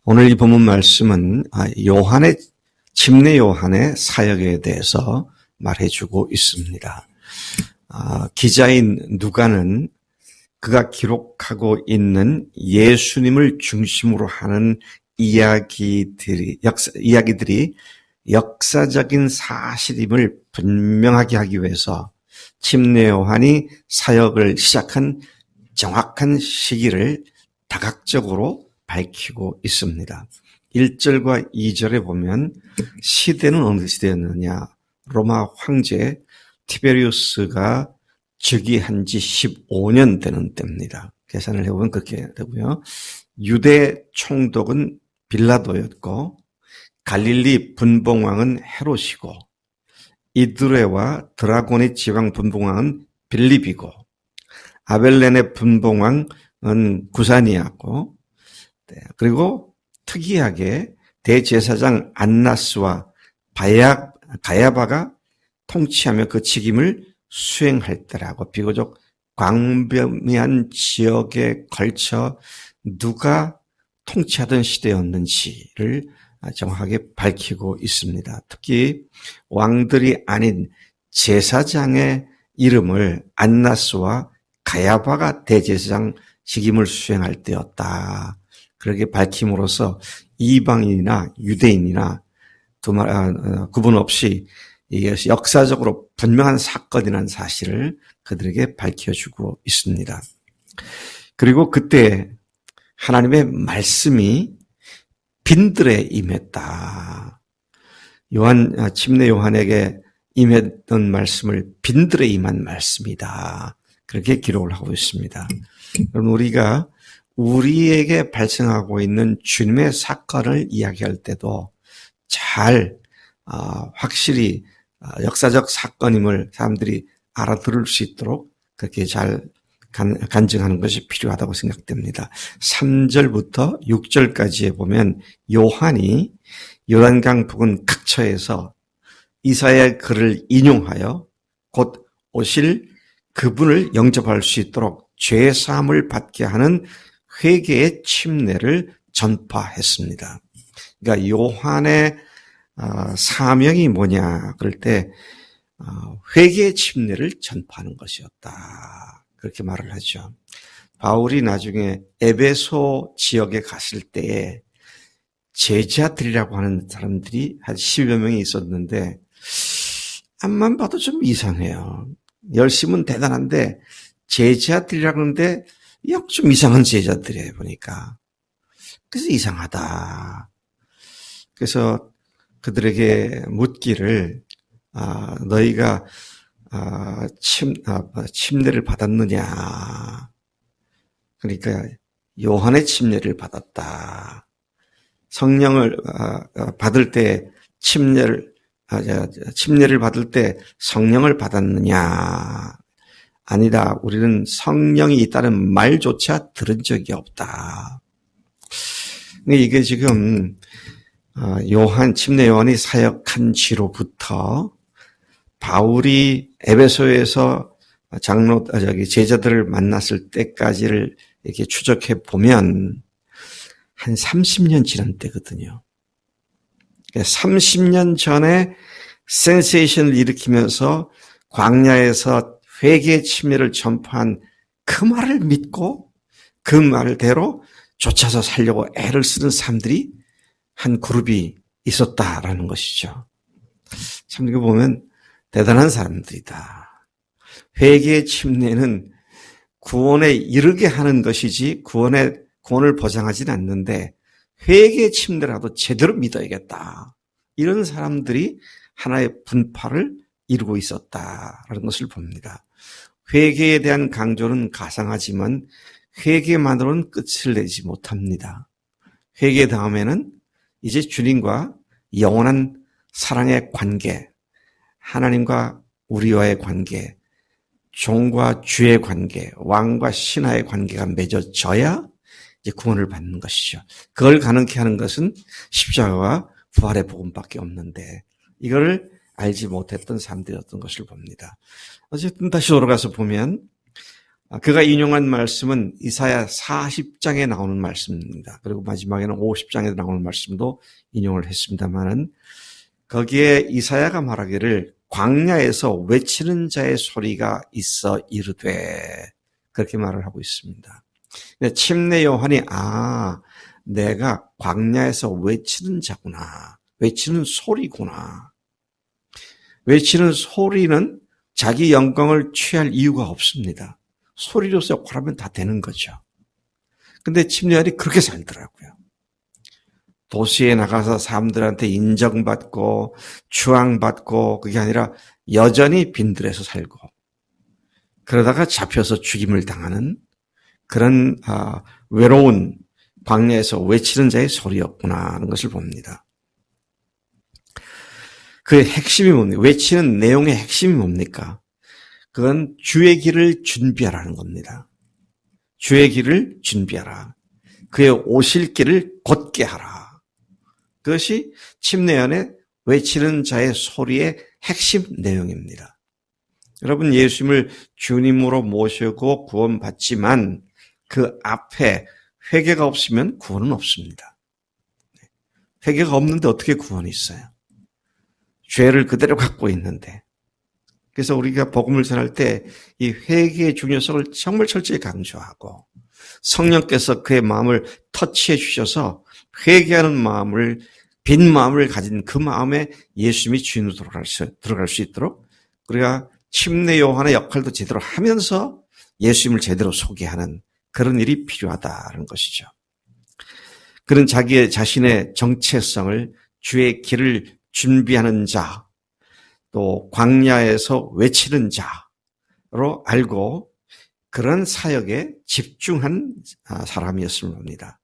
오늘 이 본문 말씀은 침례 요한의 사역에 대해서 말해주고 있습니다. 기자인 누가는 그가 기록하고 있는 예수님을 중심으로 하는 이야기들이 역사적인 사실임을 분명하게 하기 위해서 침례 요한이 사역을 시작한 정확한 시기를 다각적으로 밝히고 있습니다. 1절과 2절에 보면 시대는 어느 시대였느냐? 로마 황제 티베리우스가 즉위한 지 15년 되는 때입니다. 계산을 해보면 그렇게 되고요. 유대 총독은 빌라도였고 갈릴리 분봉왕은 헤롯이고 이두레와 드라곤의 지방 분봉왕은 빌립이고 아벨렌의 분봉왕은 구사니아고 그리고 특이하게 대제사장 안나스와 가야바가 통치하며 그 직임을 수행할 때라고 비교적 광범위한 지역에 걸쳐 누가 통치하던 시대였는지를 정확하게 밝히고 있습니다. 특히 왕들이 아닌 제사장의 이름을 안나스와 가야바가 대제사장 직임을 수행할 때였다. 그렇게 밝힘으로써 이방인이나 유대인이나 구분 없이 이것이 역사적으로 분명한 사건이라는 사실을 그들에게 밝혀주고 있습니다. 그리고 그때 하나님의 말씀이 빈들에 임했다. 침례 요한에게 임했던 말씀을 빈들에 임한 말씀이다. 그렇게 기록을 하고 있습니다. 그럼 우리가 우리에게 발생하고 있는 주님의 사건을 이야기할 때도 잘 확실히 역사적 사건임을 사람들이 알아들을 수 있도록 그렇게 잘 간증하는 것이 필요하다고 생각됩니다. 3절부터 6절까지에 보면 요한이 요단강 부근 각처에서 이사야의 글을 인용하여 곧 오실 그분을 영접할 수 있도록 죄 사함을 받게 하는 회개의 침례를 전파했습니다. 그러니까 요한의 사명이 뭐냐 그럴 때 회개의 침례를 전파하는 것이었다. 그렇게 말을 하죠. 바울이 나중에 에베소 지역에 갔을 때에 제자들이라고 하는 사람들이 한 10여 명이 있었는데 앞만 봐도 좀 이상해요. 열심은 대단한데 제자들이라고 하는데 좀 이상한 제자들이에요, 보니까. 그래서 이상하다. 그래서 그들에게 묻기를, 너희가, 침례를 받았느냐. 그러니까, 요한의 침례를 받았다. 성령을, 받을 때 침례를 받을 때 성령을 받았느냐. 아니다. 우리는 성령이 있다는 말조차 들은 적이 없다. 근데 이게 지금 침례 요한이 사역한 지로부터 바울이 에베소에서 제자들을 만났을 때까지를 이렇게 추적해 보면 한 30년 지난 때거든요. 30년 전에 센세이션을 일으키면서 광야에서 회개의 침례를 전파한 그 말을 믿고 그 말대로 쫓아서 살려고 애를 쓰는 사람들이 한 그룹이 있었다라는 것이죠. 참 이거 보면 대단한 사람들이다. 회개의 침례는 구원에 이르게 하는 것이지 구원을 보장하지는 않는데 회개의 침례라도 제대로 믿어야겠다. 이런 사람들이 하나의 분파를 이루고 있었다라는 것을 봅니다. 회개에 대한 강조는 가상하지만 회개만으로는 끝을 내지 못합니다. 회개 다음에는 이제 주님과 영원한 사랑의 관계, 하나님과 우리와의 관계, 종과 주의 관계, 왕과 신하의 관계가 맺어져야 이제 구원을 받는 것이죠. 그걸 가능케 하는 것은 십자가와 부활의 복음밖에 없는데 이거를 알지 못했던 사람들이었던 것을 봅니다. 어쨌든 다시 돌아가서 보면 그가 인용한 말씀은 이사야 40장에 나오는 말씀입니다. 그리고 마지막에는 50장에 나오는 말씀도 인용을 했습니다만은 거기에 이사야가 말하기를 광야에서 외치는 자의 소리가 있어 이르되 그렇게 말을 하고 있습니다. 침례 요한이 내가 광야에서 외치는 자구나. 외치는 소리구나. 외치는 소리는 자기 영광을 취할 이유가 없습니다. 소리로서 역할하면 다 되는 거죠. 근데 침례 요한이 그렇게 살더라고요. 도시에 나가서 사람들한테 인정받고 추앙받고 그게 아니라 여전히 빈들에서 살고 그러다가 잡혀서 죽임을 당하는 그런 외로운 광야에서 외치는 자의 소리였구나 하는 것을 봅니다. 그의 핵심이 뭡니까? 외치는 내용의 핵심이 뭡니까? 그건 주의 길을 준비하라는 겁니다. 주의 길을 준비하라. 그의 오실 길을 곧게 하라. 그것이 침례연의 외치는 자의 소리의 핵심 내용입니다. 여러분, 예수님을 주님으로 모시고 구원받지만 그 앞에 회개가 없으면 구원은 없습니다. 회개가 없는데 어떻게 구원이 있어요? 죄를 그대로 갖고 있는데. 그래서 우리가 복음을 전할 때 이 회개의 중요성을 정말 철저히 강조하고 성령께서 그의 마음을 터치해 주셔서 회개하는 마음을 빈 마음을 가진 그 마음에 예수님이 주인으로 들어갈 수 있도록 우리가 침례 요한의 역할도 제대로 하면서 예수님을 제대로 소개하는 그런 일이 필요하다는 것이죠. 그는 자기의 자신의 정체성을 주의 길을 준비하는 자, 또 광야에서 외치는 자로 알고 그런 사역에 집중한 사람이었음을 봅니다.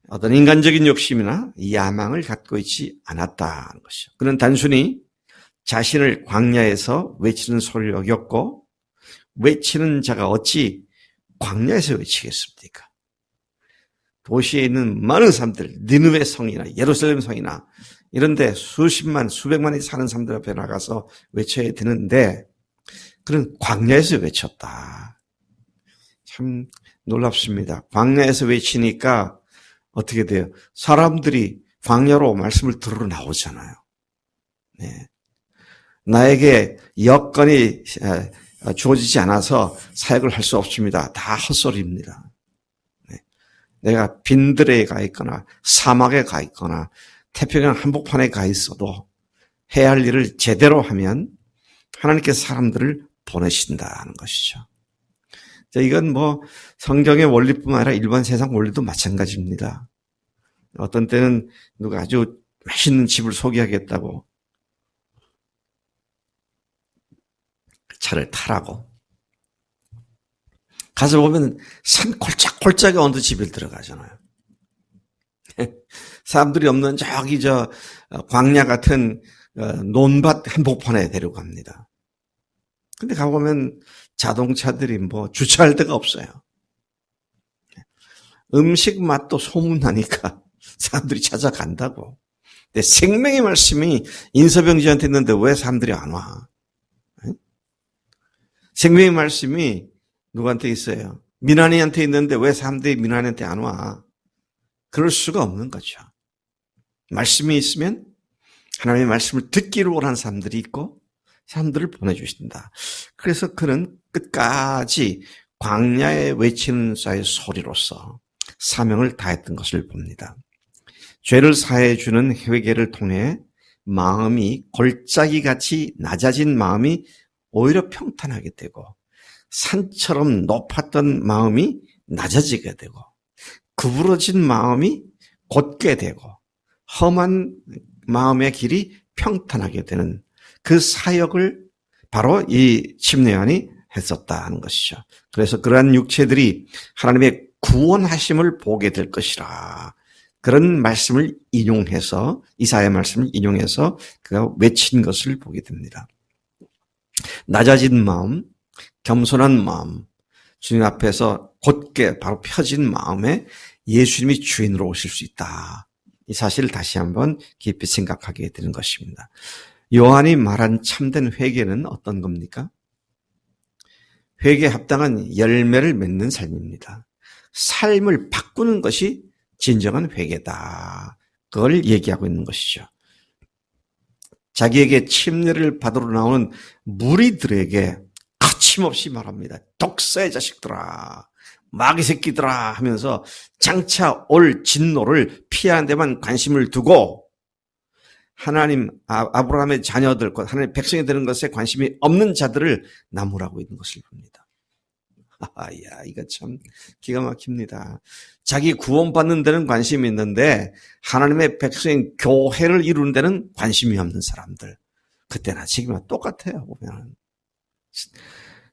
어떤 인간적인 욕심이나 야망을 갖고 있지 않았다는 것이죠. 그는 단순히 자신을 광야에서 외치는 소리를 여겼고 외치는 자가 어찌 광야에서 외치겠습니까? 도시에 있는 많은 사람들, 니느웨 성이나 예루살렘 성이나 이런데 수십만, 수백만이 사는 사람들 앞에 나가서 외쳐야 되는데 그는 광야에서 외쳤다. 참 놀랍습니다. 광야에서 외치니까 어떻게 돼요? 사람들이 광야로 말씀을 들으러 나오잖아요. 네. 나에게 여건이 주어지지 않아서 사역을 할 수 없습니다. 다 헛소리입니다. 네. 내가 빈들에 가 있거나 사막에 가 있거나 태평양 한복판에 가 있어도 해야 할 일을 제대로 하면 하나님께서 사람들을 보내신다는 것이죠. 이건 성경의 원리뿐만 아니라 일반 세상 원리도 마찬가지입니다. 어떤 때는 누가 아주 맛있는 집을 소개하겠다고 차를 타라고 가서 보면 산 콜짝콜짝에 어느 집에 들어가잖아요. 사람들이 없는 저기 광야 같은 논밭 한복판에 데려갑니다. 근데 가보면 자동차들이 주차할 데가 없어요. 음식 맛도 소문나니까 사람들이 찾아간다고. 근데 생명의 말씀이 인서병지한테 있는데 왜 사람들이 안 와? 생명의 말씀이 누구한테 있어요? 민한이한테 있는데 왜 사람들이 민한이한테 안 와? 그럴 수가 없는 거죠. 말씀이 있으면 하나님의 말씀을 듣기를 원하는 사람들이 있고 사람들을 보내주신다. 그래서 그는 끝까지 광야에 외치는 자의 소리로서 사명을 다했던 것을 봅니다. 죄를 사해 주는 회개를 통해 마음이 골짜기같이 낮아진 마음이 오히려 평탄하게 되고 산처럼 높았던 마음이 낮아지게 되고 구부러진 마음이 곧게 되고 험한 마음의 길이 평탄하게 되는 그 사역을 바로 이 침례 요한이 했었다는 것이죠. 그래서 그러한 육체들이 하나님의 구원하심을 보게 될 것이라. 그런 말씀을 인용해서 이사야 말씀을 인용해서 그가 외친 것을 보게 됩니다. 낮아진 마음, 겸손한 마음, 주님 앞에서 곧게 바로 펴진 마음에 예수님이 주인으로 오실 수 있다. 이 사실을 다시 한번 깊이 생각하게 되는 것입니다. 요한이 말한 참된 회개는 어떤 겁니까? 회개에 합당한 열매를 맺는 삶입니다. 삶을 바꾸는 것이 진정한 회개다. 그걸 얘기하고 있는 것이죠. 자기에게 침례를 받으러 나오는 무리들에게 거침없이 말합니다. 독사의 자식들아, 마귀 새끼들아 하면서 장차 올 진노를 피하는 데만 관심을 두고 하나님 아브라함의 자녀들, 하나님의 백성이 되는 것에 관심이 없는 자들을 나무라고 있는 것을 봅니다. 야, 이거 참 기가 막힙니다. 자기 구원받는 데는 관심이 있는데 하나님의 백성인 교회를 이루는 데는 관심이 없는 사람들. 그때나 지금이나 똑같아요, 보면.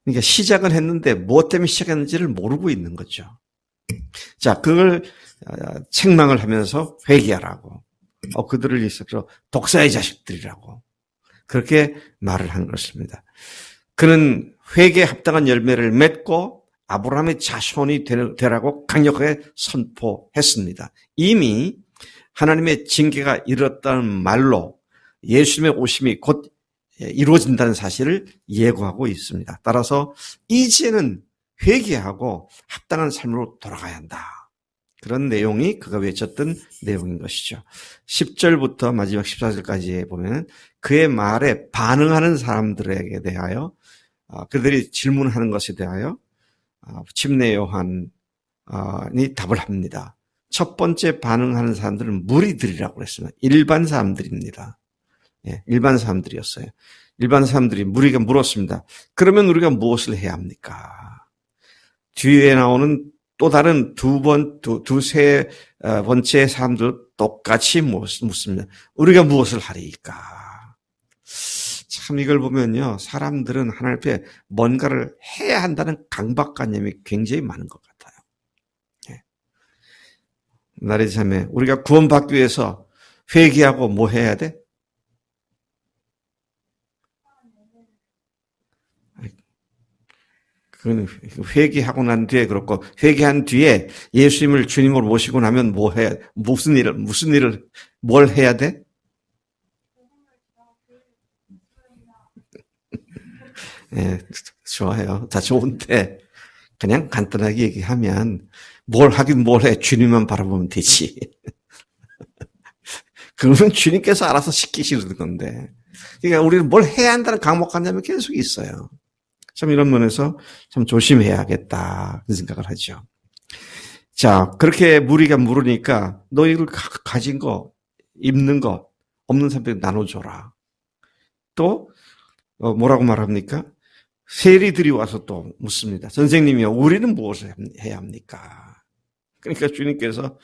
그러니까 시작은 했는데 무엇 때문에 시작했는지를 모르고 있는 거죠. 자, 그걸 책망을 하면서 회개하라고. 그들을 있어서 독사의 자식들이라고. 그렇게 말을 한 것입니다. 그는 회개에 합당한 열매를 맺고 아브라함의 자손이 되라고 강력하게 선포했습니다. 이미 하나님의 징계가 이르렀다는 말로 예수님의 오심이 곧 이루어진다는 사실을 예고하고 있습니다. 따라서 이제는 회개하고 합당한 삶으로 돌아가야 한다. 그런 내용이 그가 외쳤던 내용인 것이죠. 10절부터 마지막 14절까지 보면 그의 말에 반응하는 사람들에게 대하여 그들이 질문하는 것에 대하여 침례 요한이 답을 합니다. 첫 번째 반응하는 사람들은 무리들이라고 그랬습니다. 일반 사람들입니다. 예, 일반 사람들이었어요. 일반 사람들이 무리가 물었습니다. 그러면 우리가 무엇을 해야 합니까? 뒤에 나오는 또 다른 두세 번째 사람들 똑같이 묻습니다. 우리가 무엇을 하리까? 참 이걸 보면요. 사람들은 하나님 앞에 뭔가를 해야 한다는 강박관념이 굉장히 많은 것 같아요. 예. 나리 자매, 우리가 구원받기 위해서 회개하고 뭐 해야 돼? 그건 회개하고 난 뒤에 그렇고, 회개한 뒤에 예수님을 주님으로 모시고 나면 뭐 해야, 뭘 해야 돼? 예, 좋아요. 다 좋은데, 그냥 간단하게 얘기하면, 뭘 하긴 뭘 해. 주님만 바라보면 되지. 그러면 주님께서 알아서 시키시는 건데. 그러니까 우리는 뭘 해야 한다는 강박관념이 계속 있어요. 참 이런 면에서 참 조심해야겠다. 그런 생각을 하죠. 자, 그렇게 무리가 물으니까 너희들 가진 거, 입는 거, 없는 사람들에게 나눠줘라. 또, 뭐라고 말합니까? 세리들이 와서 또 묻습니다. 선생님이요, 우리는 무엇을 해야 합니까? 그러니까 주님께서,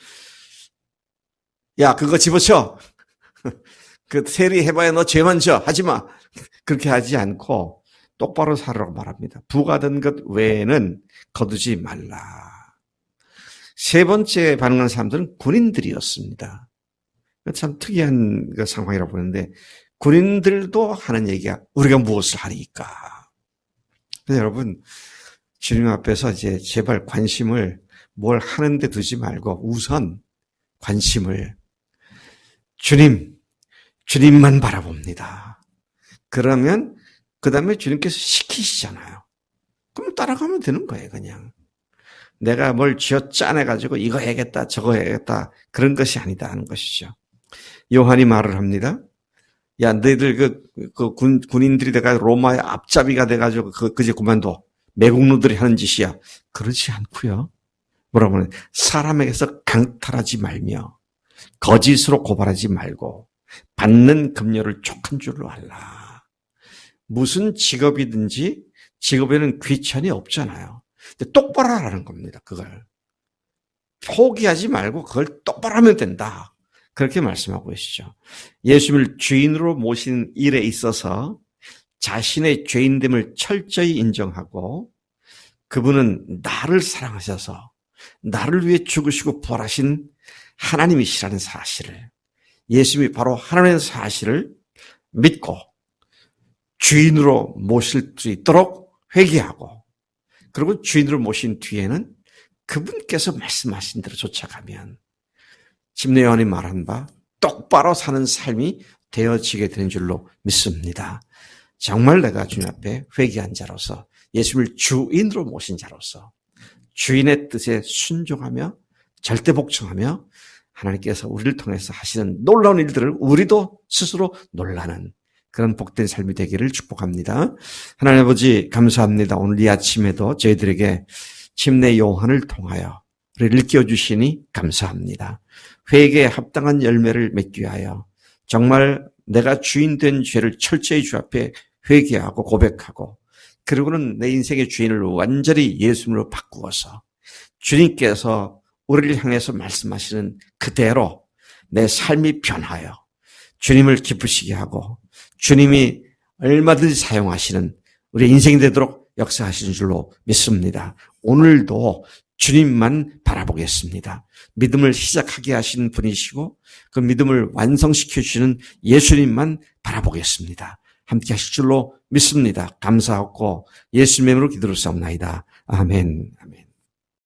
야, 그거 집어쳐. 그 세리 해봐야 너 죄만 져. 하지 마. 그렇게 하지 않고 똑바로 살으라고 말합니다. 부과된 것 외에는 거두지 말라. 세 번째 반응한 사람들은 군인들이었습니다. 참 특이한 상황이라고 보는데, 군인들도 하는 얘기가 우리가 무엇을 하리까? 그래서 여러분, 주님 앞에서 이제 제발 관심을 뭘 하는데 두지 말고 우선 관심을 주님만 바라봅니다. 그러면 그 다음에 주님께서 시키시잖아요. 그럼 따라가면 되는 거예요, 그냥. 내가 뭘 쥐어 짜내가지고 이거 해야겠다, 저거 해야겠다, 그런 것이 아니다 하는 것이죠. 요한이 말을 합니다. 야, 너희들 군인들이 돼가지고 로마의 앞잡이가 돼가지고 그제 그만둬. 매국노들이 하는 짓이야. 그렇지 않고요. 뭐라고 하냐. 사람에게서 강탈하지 말며 거짓으로 고발하지 말고 받는 급료를 족한 줄로 알라. 무슨 직업이든지 직업에는 귀천이 없잖아요. 근데 똑바로 하라는 겁니다. 그걸. 포기하지 말고 그걸 똑바로 하면 된다. 그렇게 말씀하고 계시죠. 예수님을 주인으로 모신 일에 있어서 자신의 죄인됨을 철저히 인정하고 그분은 나를 사랑하셔서 나를 위해 죽으시고 부활하신 하나님이시라는 사실을, 예수님이 바로 하나님의 사실을 믿고 주인으로 모실 수 있도록 회개하고, 그리고 주인으로 모신 뒤에는 그분께서 말씀하신 대로 쫓아가면 침례 요한이 말한 바 똑바로 사는 삶이 되어지게 되는 줄로 믿습니다. 정말 내가 주님 앞에 회개한 자로서 예수님을 주인으로 모신 자로서 주인의 뜻에 순종하며 절대 복종하며 하나님께서 우리를 통해서 하시는 놀라운 일들을 우리도 스스로 놀라는 그런 복된 삶이 되기를 축복합니다. 하나님 아버지 감사합니다. 오늘 이 아침에도 저희들에게 침례 요한을 통하여 우리를 일깨워주시니 감사합니다. 회개에 합당한 열매를 맺기 위하여 정말 내가 주인 된 죄를 철저히 주 앞에 회개하고 고백하고 그리고는 내 인생의 주인을 완전히 예수님으로 바꾸어서 주님께서 우리를 향해서 말씀하시는 그대로 내 삶이 변하여 주님을 기쁘시게 하고 주님이 얼마든지 사용하시는 우리의 인생이 되도록 역사하시는 줄로 믿습니다. 오늘도 주님만 바라보겠습니다. 믿음을 시작하게 하시는 분이시고 그 믿음을 완성시켜 주시는 예수님만 바라보겠습니다. 함께 하실 줄로 믿습니다. 감사하고 예수님의 이름으로 기도를 싸움나이다. 아멘. 아멘.